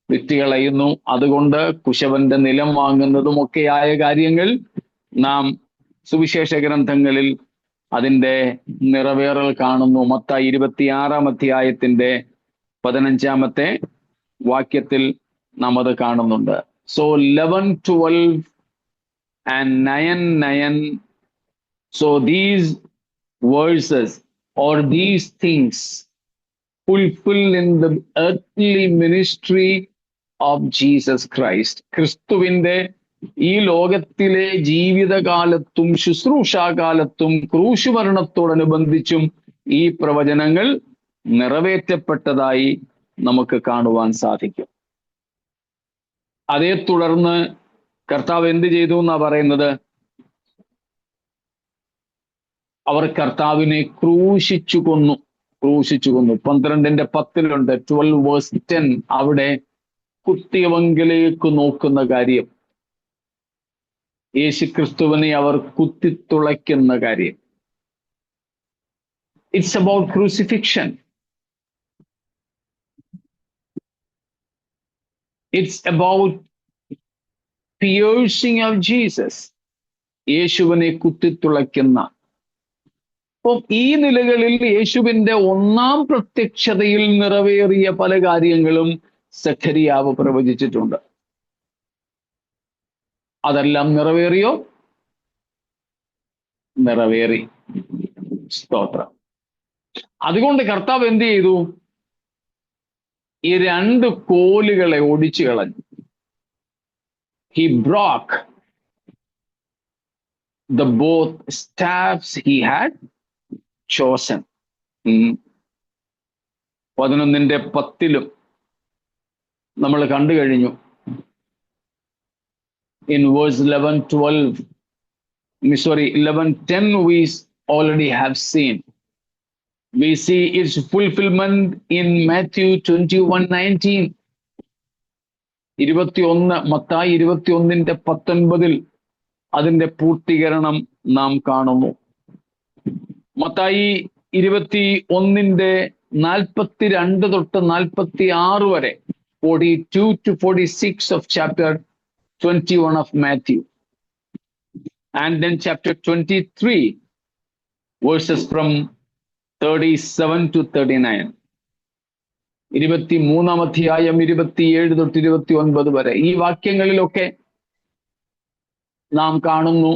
വിറ്റുകളയുന്നു. അതുകൊണ്ട് കുശവന്റെ നിലം വാങ്ങുന്നതുമൊക്കെയായ കാര്യങ്ങൾ നാം സുവിശേഷ ഗ്രന്ഥങ്ങളിൽ അതിൻ്റെ നിറവേറൽ കാണുന്നു. മത്തായി 26-ാം അധ്യായത്തിന്റെ 15-ാമത്തെ വാക്യത്തിൽ നാം അത് കാണുന്നുണ്ട്. So 11:12 and 9:9. So these verses or these things fulfilled in the earthly ministry of Jesus Christ. ക്രിസ്തുവിന്റെ ഈ ലോകത്തിലെ ജീവിതകാലത്തും ശുശ്രൂഷാകാലത്തും ക്രൂശുമരണത്തോടനുബന്ധിച്ചും ഈ പ്രവചനങ്ങൾ നിറവേറ്റപ്പെട്ടതായി നമുക്ക് കാണുവാൻ സാധിക്കും. അതേ തുടർന്ന് കർത്താവ് എന്ത് ചെയ്തു എന്നാ പറയുന്നത്? അവർ കർത്താവിനെ ക്രൂശിച്ചു കൊന്നു. 12:10 12:10 അവിടെ കുത്തിയവങ്കിലേക്ക് നോക്കുന്ന കാര്യം, യേശുക്രിസ്തുവിനെ അവർ കുത്തിത്തുളയ്ക്കുന്ന കാര്യം. It's about crucifixion. It's about piercing of Jesus. യേശുവിനെ കുത്തിത്തുളയ്ക്കുന്ന. അപ്പം ഈ നിലകളിൽ യേശുവിന്റെ 1-ാം പ്രത്യക്ഷതയിൽ നിറവേറിയ പല കാര്യങ്ങളും സഖരിയാവ് പ്രവചിച്ചിട്ടുണ്ട്. അതെല്ലാം നിറവേറിയോ? നിറവേറി. സ്തോത്രം. അതുകൊണ്ട് കർത്താവ് എന്ത് ചെയ്തു? ഈ 2 കോലുകളെ ഒടിച്ചു കളഞ്ഞു. He broke the both staffs he had chosen. 11:10 നമ്മൾ കണ്ടു കഴിഞ്ഞു. In verse 11:10 we already have seen. We see its fulfillment in Matthew 21:19. 21 Mathai 21:19 അതിന്റെ പൂർത്തീകരണം നാം കാണുന്നു. മത്തായി 21:42 തൊട്ട് 46 വരെ, 42 to 46 of chapter 21 of Matthew, and then chapter 23 verses from 37 to 39. 23-ാം അധ്യായം 27 തൊട്ട് 29 വരെ. ഈ വാക്യങ്ങളിലൊക്കെ നാം കാണുന്നു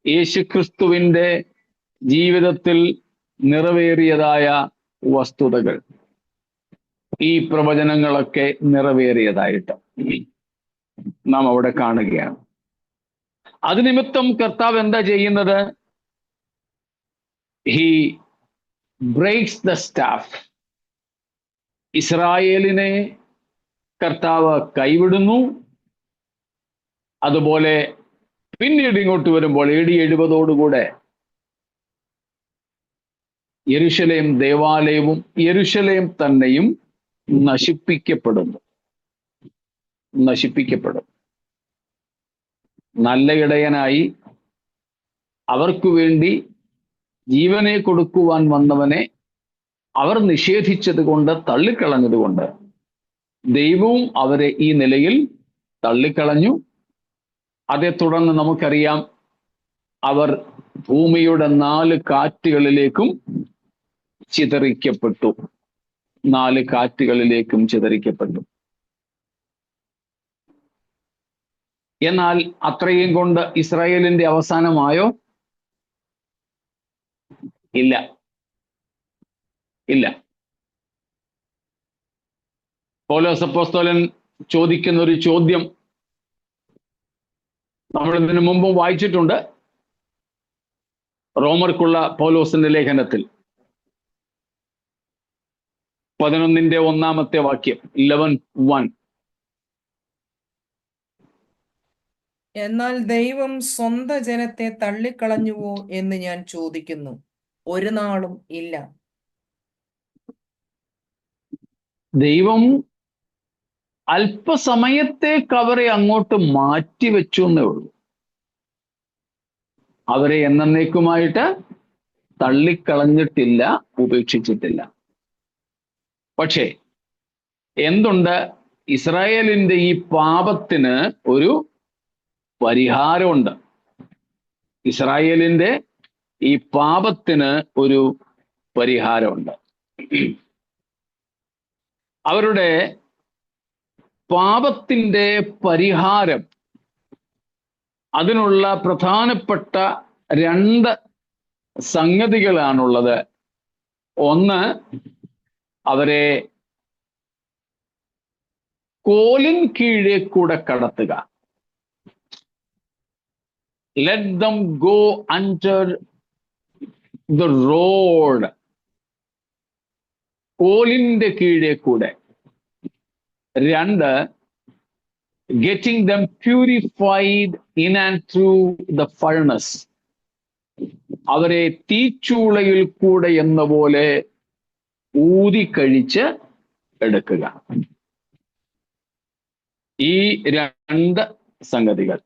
യേശുക്രിസ്തുവിന്റെ ജീവിതത്തിൽ നിറവേറിയതായ വസ്തുതകൾ. ഈ പ്രവചനങ്ങളൊക്കെ നിറവേറിയതായിട്ട് നാം അവിടെ കാണുകയാണ്. അത് നിമിത്തം കർത്താവ് എന്താ ചെയ്യുന്നത്? He breaks the staff. ഇസ്രായേലിനെ കർത്താവ് കൈവിടുന്നു. അതുപോലെ പിന്നീട് ഇങ്ങോട്ട് വരുമ്പോൾ AD 70 യെരുശലേം ദേവാലയവും യെരുശലേം തന്നെയും നശിപ്പിക്കപ്പെടും. നല്ല ഇടയനായി അവർക്കു വേണ്ടി ജീവനെ കൊടുക്കുവാൻ വന്നവനെ അവർ നിഷേധിച്ചത് കൊണ്ട്, തള്ളിക്കളഞ്ഞത് കൊണ്ട് ദൈവവും അവരെ ഈ നിലയിൽ തള്ളിക്കളഞ്ഞു. അതേ തുടർന്ന് നമുക്കറിയാം, അവർ ഭൂമിയുടെ 4 കാറ്റുകളിലേക്കും ചിതറിക്കപ്പെട്ടു. 4 കാറ്റുകളിലേക്കും ചിതറിക്കപ്പെട്ടു. എന്നാൽ അത്രയും കൊണ്ട് ഇസ്രായേലിന്റെ അവസാനമായോ? ഇല്ല. പൗലോസ് അപ്പോസ്തലൻ ചോദിക്കുന്ന ഒരു ചോദ്യം നമ്മൾ ഇതിനു മുമ്പും വായിച്ചിട്ടുണ്ട്. റോമർക്കുള്ള പൗലോസിന്റെ ലേഖനത്തിൽ 11-ാമത്തെ വാക്യം, 11:1. എന്നാൽ ദൈവം സ്വന്തം ജനത്തെ തള്ളിക്കളഞ്ഞുവോ എന്ന് ഞാൻ ചോദിക്കുന്നു. ഒരു നാളും ഇല്ല. ദൈവം അല്പസമയത്തേക്ക് അവരെ അങ്ങോട്ട് മാറ്റിവെച്ചു എന്നേ ഉള്ളൂ. അവരെ എന്നേക്കുമായിട്ട് തള്ളിക്കളഞ്ഞിട്ടില്ല, ഉപേക്ഷിച്ചിട്ടില്ല. പക്ഷേ എന്തുണ്ട്? ഇസ്രായേലിന്റെ ഈ പാപത്തിന് ഒരു പരിഹാരമുണ്ട്. ഇസ്രായേലിന്റെ ഈ പാപത്തിന് ഒരു പരിഹാരമുണ്ട്. അവരുടെ പാപത്തിന്റെ പരിഹാരം, അതിനുള്ള പ്രധാനപ്പെട്ട 2 സംഗതികളാണുള്ളത്. ഒന്ന്, അവരെ കോലിൻ കീഴെ കൂടെ കടത്തുക. Let them go under the road. കോലിന്റെ കീഴെ കൂടെ. 2, getting them purified in and through the furnace. അവരെ തീച്ചൂളയിൽ കൂടെ എന്ന പോലെ ഊതിക്കഴിച്ച് എടുക്കുക. ഈ 2 സംഗതികൾ.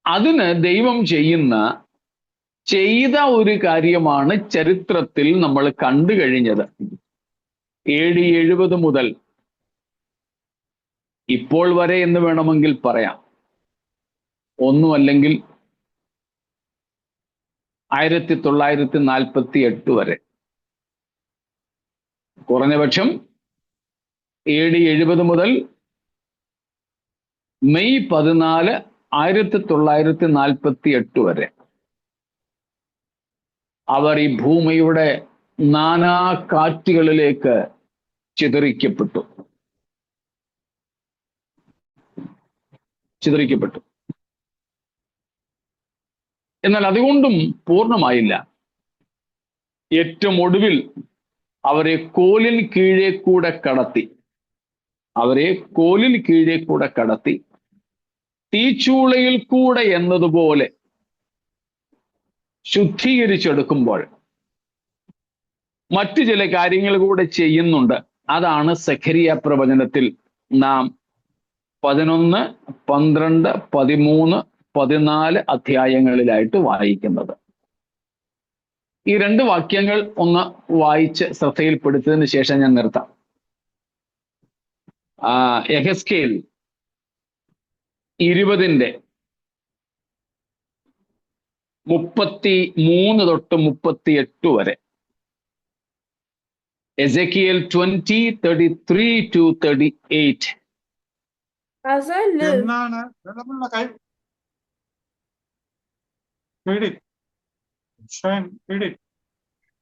അതിന് ദൈവം ചെയ്ത ഒരു കാര്യമാണ് ചരിത്രത്തിൽ നമ്മൾ കണ്ടു കഴിഞ്ഞത്. AD 70 മുതൽ ഇപ്പോൾ വരെ എന്ന് വേണമെങ്കിൽ പറയാം. ഒന്നുമല്ലെങ്കിൽ 1948 വരെ, കുറഞ്ഞപക്ഷം AD 70 മുതൽ മെയ് 14, 1948 വരെ അവർ ഈ ഭൂമിയുടെ നാനാ കാറ്റുകളിലേക്ക് ചിതറിക്കപ്പെട്ടു. എന്നാൽ അതുകൊണ്ടും പൂർണ്ണമായില്ല. ഏറ്റവും ഒടുവിൽ അവരെ കോലിൻ കീഴേ കൂടെ കടത്തി തീച്ചൂളയിൽ കൂടെ എന്നതുപോലെ ശുദ്ധീകരിച്ചെടുക്കുമ്പോൾ മറ്റു ചില കാര്യങ്ങൾ കൂടെ ചെയ്യുന്നുണ്ട്. അതാണ് സഖരിയ പ്രവചനത്തിൽ നാം 11, 12, 13, 14 അധ്യായങ്ങളിലായിട്ട് വായിക്കുന്നത്. ഈ 2 വാക്യങ്ങൾ ഒന്ന് വായിച്ച് ശ്രദ്ധയിൽപ്പെടുത്തിയതിനു ശേഷം ഞാൻ നിർത്താം. യെഹെസ്കേൽ 20 33 തൊട്ട് 38 വരെ. Ezekiel 20, 33 to 38. As I live, എന്നാണ് വെള്ളമുള്ള കൈ read it. Shine, read it.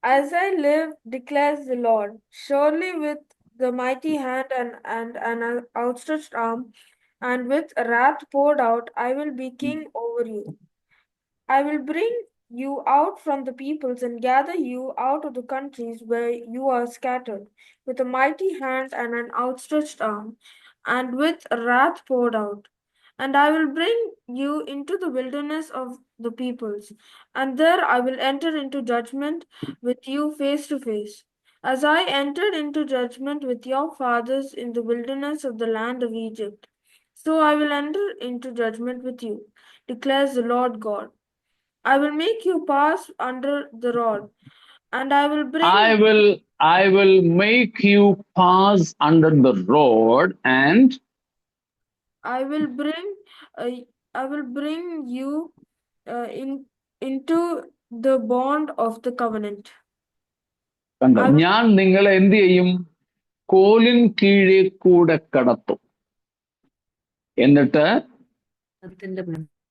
as I live, declares the Lord, surely with the mighty hand and an outstretched arm, and with wrath poured out, I will be king over you. I will bring you out from the peoples and gather you out of the countries where you are scattered, with a mighty hand and an outstretched arm, and with wrath poured out. And I will bring you into the wilderness of the peoples, and there I will enter into judgment with you face to face, as I entered into judgment with your fathers in the wilderness of the land of Egypt. So I will enter into judgment with you, declares the Lord God. I will make you pass under the rod, and I will bring I will make you pass under the rod, and I will bring you into the bond of the covenant. കണ്ടോ, ഞാൻ നിങ്ങളെ എന്ത് ചെയ്യും? കോലിൻ കീഴേ കൂടെ കടത്തും. എന്നിട്ട്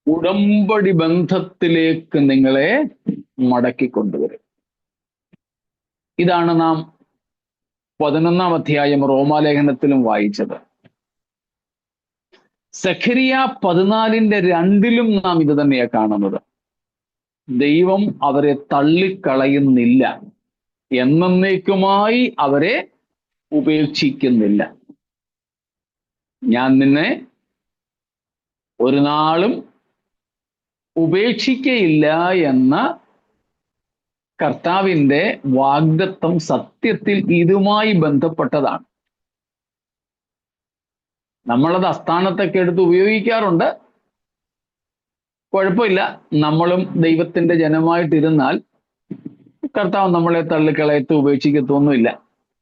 ഉടമ്പടി ബന്ധത്തിലേക്ക് നിങ്ങളെ മടക്കിക്കൊണ്ടുവരും. ഇതാണ് നാം 11 അധ്യായം റോമാലേഖനത്തിലും വായിച്ചത്. സഖരിയ 14:2 നാം ഇത് തന്നെയാണ് കാണുന്നത്. ദൈവം അവരെ തള്ളിക്കളയുന്നില്ല, എന്നേക്കുമായി അവരെ ഉപേക്ഷിക്കുന്നില്ല. ഞാൻ നിന്നെ ഒരു നാളും ഉപേക്ഷിക്കയില്ല എന്ന കർത്താവിൻ്റെ വാഗ്ദത്തം സത്യത്തിൽ ഇതുമായി ബന്ധപ്പെട്ടതാണ്. നമ്മളത് അസ്ഥാനത്തൊക്കെ എടുത്ത് ഉപയോഗിക്കാറുണ്ട്. കുഴപ്പമില്ല, നമ്മളും ദൈവത്തിന്റെ ജനമായിട്ടിരുന്നാൽ കർത്താവ് നമ്മളെ തള്ളിക്കളയത്ത് ഉപേക്ഷിക്കത്തൊന്നുമില്ല.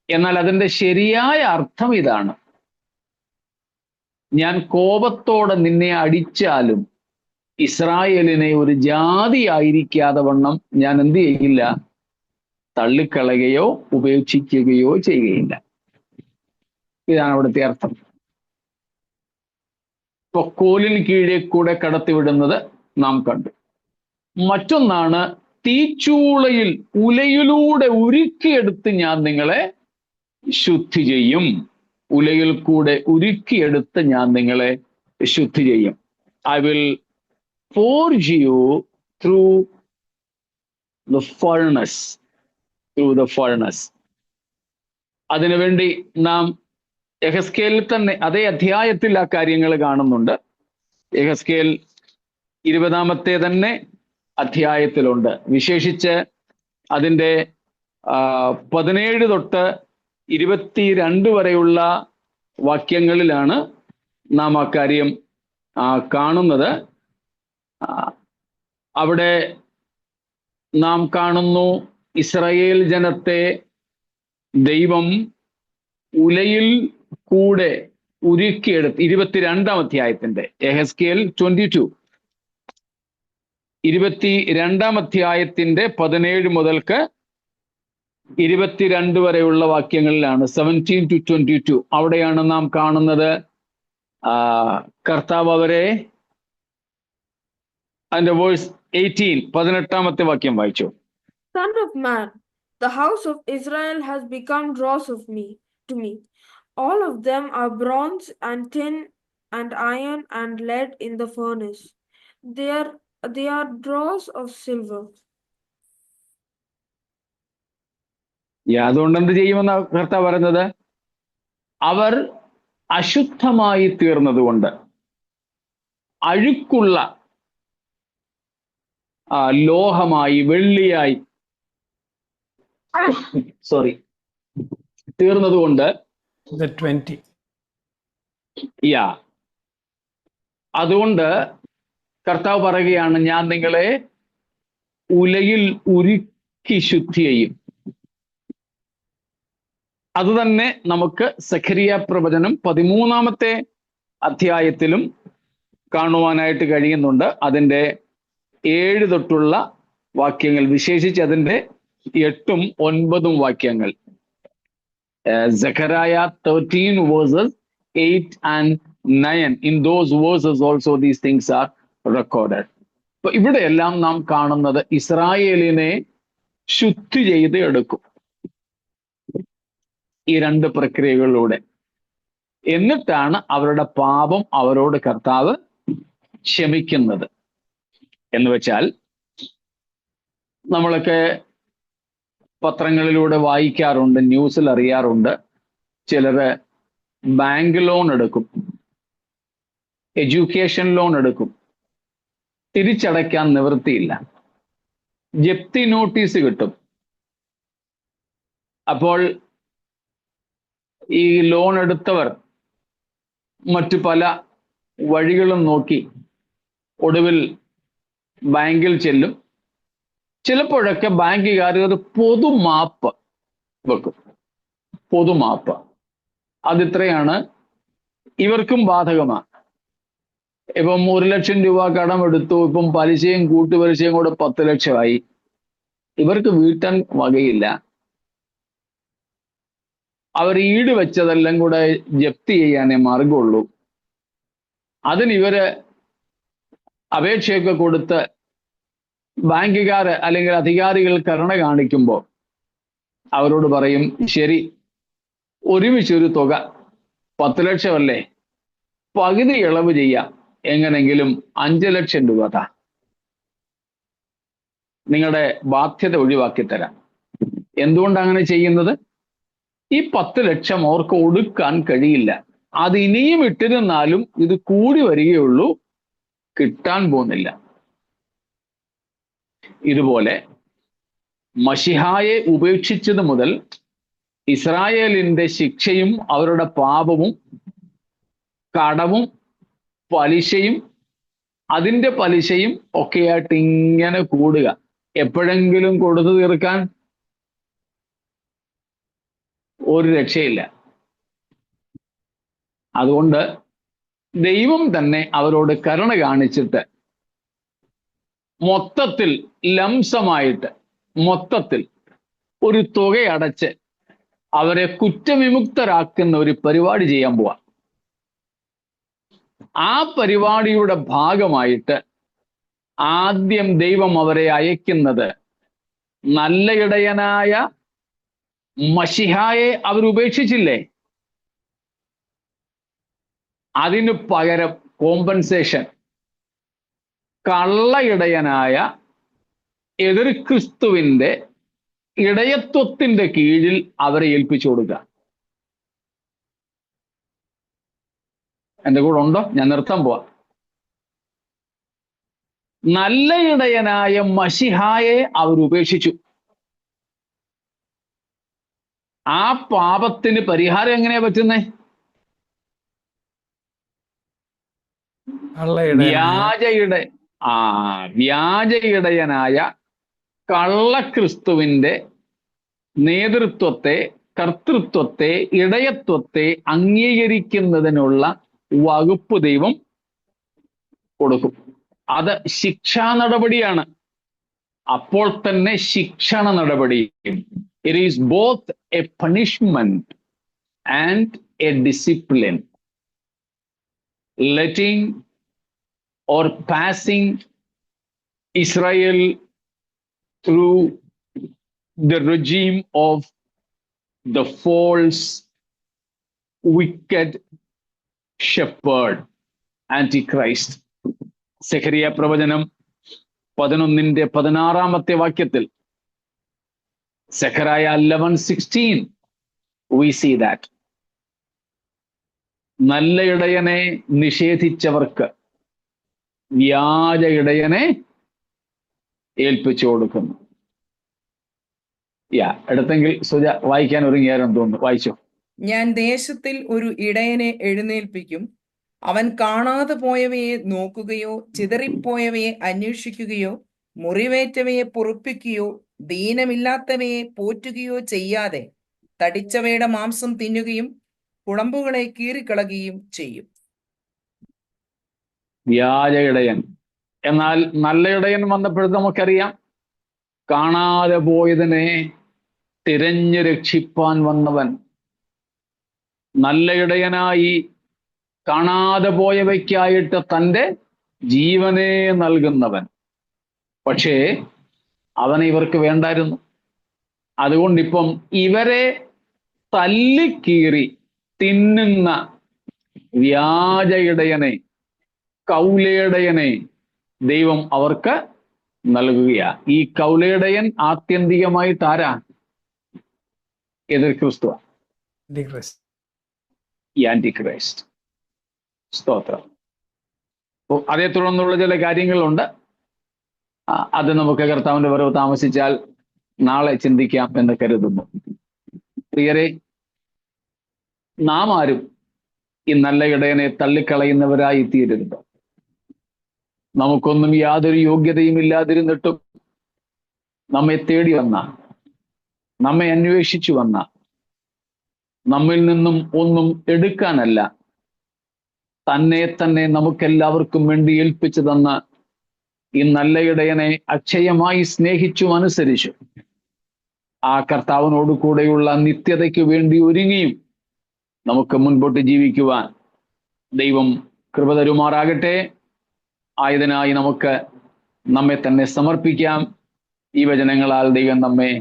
എന്നാൽ അതിൻ്റെ ശരിയായ അർത്ഥം ഇതാണ്: ഞാൻ കോപത്തോടെ നിന്നെ അടിച്ചാലും ഇസ്രായേലിനെ ഒരു ജാതി ആയിരിക്കാതെ വണ്ണം ഞാൻ എന്ത് ചെയ്യില്ല? തള്ളിക്കളയുകയോ ഉപേക്ഷിക്കുകയോ ചെയ്യുകയില്ല. ഇതാണ് അവിടുത്തെ അർത്ഥം. ഇപ്പൊ കോലിന് കീഴേ കൂടെ കടത്തിവിടുന്നത് നാം കണ്ടു. മറ്റൊന്നാണ്, തീച്ചൂളയിൽ ഉലയിലൂടെ ഉരുക്കിയെടുത്ത് ഞാൻ നിങ്ങളെ ശുദ്ധി ചെയ്യും. ഉലയിൽ കൂടെ ഉരുക്കിയെടുത്ത് ഞാൻ നിങ്ങളെ ശുദ്ധി ചെയ്യും. I will forge you through the furnace. അതിനുവേണ്ടി നാം യെഹെസ്കേലിൽ തന്നെ അതേ അധ്യായത്തിൽ ആ കാര്യങ്ങൾ കാണുന്നുണ്ട്. യെഹെസ്കേൽ 20 തന്നെ അധ്യായത്തിലുണ്ട്. വിശേഷിച്ച് അതിൻ്റെ 17 തൊട്ട് 22 വരെയുള്ള വാക്യങ്ങളിലാണ് നാം ആ കാര്യം കാണുന്നത്. അവിടെ നാം കാണുന്നു, ഇസ്രായേൽ ജനത്തെ ദൈവം ഉലയിൽ കൂടെ ഉരുക്കിയെടുത്ത് 22 അധ്യായത്തിന്റെ യെഹെസ്കേൽ 22 അധ്യായത്തിന്റെ 17 മുതൽക്ക് 22 വരെയുള്ള വാക്യങ്ങളിലാണ്, 17 to 22. അവിടെയാണ് നാം കാണുന്നത്, കർത്താവ് അവരെ അതിന്റെ വേഴ്സ് 18 വാക്യം വായിച്ചു. Son of man, the house of Israel has become dross to me. All of them are bronze and tin and iron and lead in the furnace. They are dross of silver. അതുകൊണ്ട് എന്ത് ചെയ്യുമെന്ന കർത്താവ് പറയുന്നത്? അവർ അശുദ്ധമായി തീർന്നതുകൊണ്ട്, അഴുക്കുള്ള ലോഹമായി, വെള്ളിയായി തീർന്നതുകൊണ്ട്, The 20. അതുകൊണ്ട് കർത്താവ് പറയുകയാണ്, ഞാൻ നിങ്ങളെ ഉലയിൽ ഉരുക്കി ശുദ്ധി ചെയ്യും. അത് തന്നെ നമുക്ക് സഖരിയ പ്രവചനം 13 അധ്യായത്തിലും കാണുവാനായിട്ട് കഴിയുന്നുണ്ട്. അതിൻ്റെ 7 തൊട്ടുള്ള വാക്യങ്ങൾ, വിശേഷിച്ച് അതിൻ്റെ 8ഉം 9ഉം വാക്യങ്ങൾ. Zechariah 13 verses 8 and 9. In those verses also these things are recorded. അപ്പൊ ഇവിടെയെല്ലാം നാം കാണുന്നത് ഇസ്രായേലിനെ ശുദ്ധി ചെയ്ത് എടുക്കും ഈ 2 പ്രക്രിയകളിലൂടെ. എന്നിട്ടാണ് അവരുടെ പാപം അവരോട് കർത്താവ് ക്ഷമിക്കുന്നത്. എന്ന് വെച്ചാൽ, നമ്മളൊക്കെ പത്രങ്ങളിലൂടെ വായിക്കാറുണ്ട്, ന്യൂസിൽ അറിയാറുണ്ട്, ചിലര് ബാങ്ക് ലോൺ എടുക്കും, എഡ്യൂക്കേഷൻ ലോൺ എടുക്കും, തിരിച്ചടയ്ക്കാൻ നിവൃത്തിയില്ല, ജപ്തി നോട്ടീസ് കിട്ടും. അപ്പോൾ ഈ ലോൺ എടുത്തവർ മറ്റു പല വഴികളും നോക്കി ഒടുവിൽ ബാങ്കിൽ ചെല്ലും. ചിലപ്പോഴൊക്കെ ബാങ്കുകാർ ഒരു പൊതുമാപ്പ് വെക്കും. പൊതുമാപ്പ് അതിത്രയാണ്, ഇവർക്കും ബാധകമാണ്. ഇപ്പം 1 ലക്ഷം രൂപ കടമെടുത്തു, ഇപ്പം പലിശയും കൂട്ടുപലിശയും കൂടെ 10 ലക്ഷമായി. ഇവർക്ക് വീട്ടാൻ വകയില്ല. അവർ ഈട് വെച്ചതെല്ലാം കൂടെ ജപ്തി ചെയ്യാനേ മാർഗമുള്ളൂ. അതിന് ഇവര് അപേക്ഷയൊക്കെ കൊടുത്ത് ബാങ്കുകാർ അല്ലെങ്കിൽ അധികാരികൾ കരുണ കാണിക്കുമ്പോൾ അവരോട് പറയും, ശരി, ഒരുമിച്ചൊരു തുക 10 ലക്ഷമല്ലേ, പകുതി ഇളവ് ചെയ്യാം, എങ്ങനെങ്കിലും 5 ലക്ഷം രൂപ താ, നിങ്ങളുടെ ബാധ്യത ഒഴിവാക്കി തരാം. എന്തുകൊണ്ടാണ് അങ്ങനെ ചെയ്യുന്നത്? ഈ 10 ലക്ഷം അവർക്ക് ഒടുക്കാൻ കഴിയില്ല. അത് ഇനിയും ഇട്ടിരുന്നാലും ഇത് കൂടി വരികയുള്ളൂ, കിട്ടാൻ പോകുന്നില്ല. ഇതുപോലെ മശിഹായെ ഉപേക്ഷിച്ചത് മുതൽ ഇസ്രായേലിന്റെ ശിക്ഷയും അവരുടെ പാപവും കടവും പലിശയും അതിൻ്റെ പലിശയും ഒക്കെയായിട്ട് ഇങ്ങനെ കൂടുക. എപ്പോഴെങ്കിലും കൊടുത്തു തീർക്കാൻ ഒരു രക്ഷയില്ല. അതുകൊണ്ട് ദൈവം തന്നെ അവരോട് കരുണ കാണിച്ചിട്ട് മൊത്തത്തിൽ ലംസമായിട്ട് മൊത്തത്തിൽ ഒരു തുക അടച്ച് അവരെ കുറ്റവിമുക്തരാക്കുന്ന ഒരു പരിപാടി ചെയ്യാൻ പോവാ. ആ പരിപാടിയുടെ ഭാഗമായിട്ട് ആദ്യം ദൈവം അവരെ അയക്കുന്നത് നല്ല ഇടയനായ മശിഹായെ അവരുപേക്ഷിച്ചില്ലേ, അതിന് പകരം കോമ്പൻസേഷൻ കള്ള ഇടയനായ എതിർ ക്രിസ്തുവിന്റെ ഇടയത്വത്തിന്റെ കീഴിൽ അവരെ ഏൽപ്പിച്ചു കൊടുക്കുക. എന്റെ കൂടെ ഉണ്ടോ? ഞാൻ നിർത്താൻ പോവാ. നല്ല ഇടയനായ മശിഹായെ അവരുപേക്ഷിച്ചു. ആ പാപത്തിന് പരിഹാരം എങ്ങനെയാ പറ്റുന്നേ? വ്യാജ ഇടയനായ കള്ളക്രിസ്തുവിന്റെ നേതൃത്വത്തെ, കർത്തൃത്വത്തെ, ഇടയത്വത്തെ അംഗീകരിക്കുന്നതിനുള്ള വകുപ്പ് ദൈവം കൊടുക്കും. അത് ശിക്ഷാ നടപടിയാണ്. അപ്പോൾ തന്നെ ശിക്ഷണ നടപടി. It is both a punishment and a discipline. letting or passing Israel through the regime of the false, wicked shepherd, Antichrist. സെഖരിയ പ്രവചനം 11:16 വാക്യത്തിൽ, സെഖരായ 11:16, we see that നല്ല ഇടയനെ നിഷേധിച്ചവർക്ക് വ്യാജ ഇടയനെ ഏൽപ്പിച്ചു കൊടുക്കുന്നു. എടുത്തെങ്കിൽ സുജ വായിക്കാൻ ഒരുങ്ങിയാരെന്ന് തോന്നുന്നു. വായിച്ചോ. ഞാൻ ദേശത്തിൽ ഒരു ഇടയനെ എഴുന്നേൽപ്പിക്കും. അവൻ കാണാതെ പോയവയെ നോക്കുകയോ ചിതറിപ്പോയവയെ അന്വേഷിക്കുകയോ മുറിവേറ്റവയെ പൊറുപ്പിക്കുകയോ ദീനമില്ലാത്തവയെ പോറ്റുകയോ ചെയ്യാതെ തടിച്ചവയുടെ മാംസം തിന്നുകയും കുളമ്പുകളെ കീറിക്കളയുകയും ചെയ്യും. വ്യാജ ഇടയൻ. എന്നാൽ നല്ല ഇടയൻ വന്നപ്പോഴത്തെ നമുക്കറിയാം, കാണാതെ പോയതിനെ തിരഞ്ഞു രക്ഷിപ്പാൻ വന്നവൻ, നല്ല ഇടയനായി കാണാതെ പോയവയ്ക്കായിട്ട് തൻ്റെ ജീവനെ നൽകുന്നവൻ. പക്ഷേ അവനെ ഇവർക്ക് വേണ്ടായിരുന്നു. അതുകൊണ്ടിപ്പം ഇവരെ തല്ലിക്കീറി തിന്നുന്ന വ്യാജ ഇടയനെ, കൗലേടയനെ ദൈവം അവർക്ക് നൽകുകയാ. ഈ കൗലേടയൻ ആത്യന്തികമായിട്ട് ആരാ? എതിർ ക്രിസ്തു, Antichrist. ഈ ആന്റിക്രൈസ്റ്റ്. സ്തോത്രം. അതേ തുടർന്നുള്ള ചില കാര്യങ്ങളുണ്ട്. അത് നമുക്ക് കർത്താവിന്റെ വരവ് താമസിച്ചാൽ നാളെ ചിന്തിക്കാം എന്ന് കരുതുന്നു. പ്രിയരെ, നാം ആരും ഈ നല്ല ഇടയനെ തള്ളിക്കളയുന്നവരായി തീരരുത്. നമുക്കൊന്നും യാതൊരു യോഗ്യതയും ഇല്ലാതിരുന്നിട്ടും നമ്മെ തേടി വന്ന, നമ്മെ അന്വേഷിച്ചു വന്ന, നമ്മിൽ നിന്നും ഒന്നും എടുക്കാനല്ല, തന്നെ നമുക്കെല്ലാവർക്കും വേണ്ടി ഏൽപ്പിച്ചു തന്ന ഈ നല്ല ഇടയനെ അക്ഷയമായി സ്നേഹിച്ചും അനുസരിച്ചു ആ കർത്താവിനോട് കൂടെയുള്ള നിത്യതയ്ക്ക് വേണ്ടി ഒരുങ്ങിയും നമുക്ക് മുൻപോട്ട് ജീവിക്കുവാൻ ദൈവം കൃപ തരുമാറാകട്ടെ. ആയതിനായി നമുക്ക് നമ്മെ തന്നെ സമർപ്പിക്കാം. ഈ വചനങ്ങളാൽ ദൈവം നമ്മെ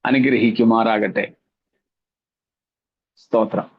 അനുഗ്രഹിക്കുമാറാകട്ടെ. സ്തോത്രം.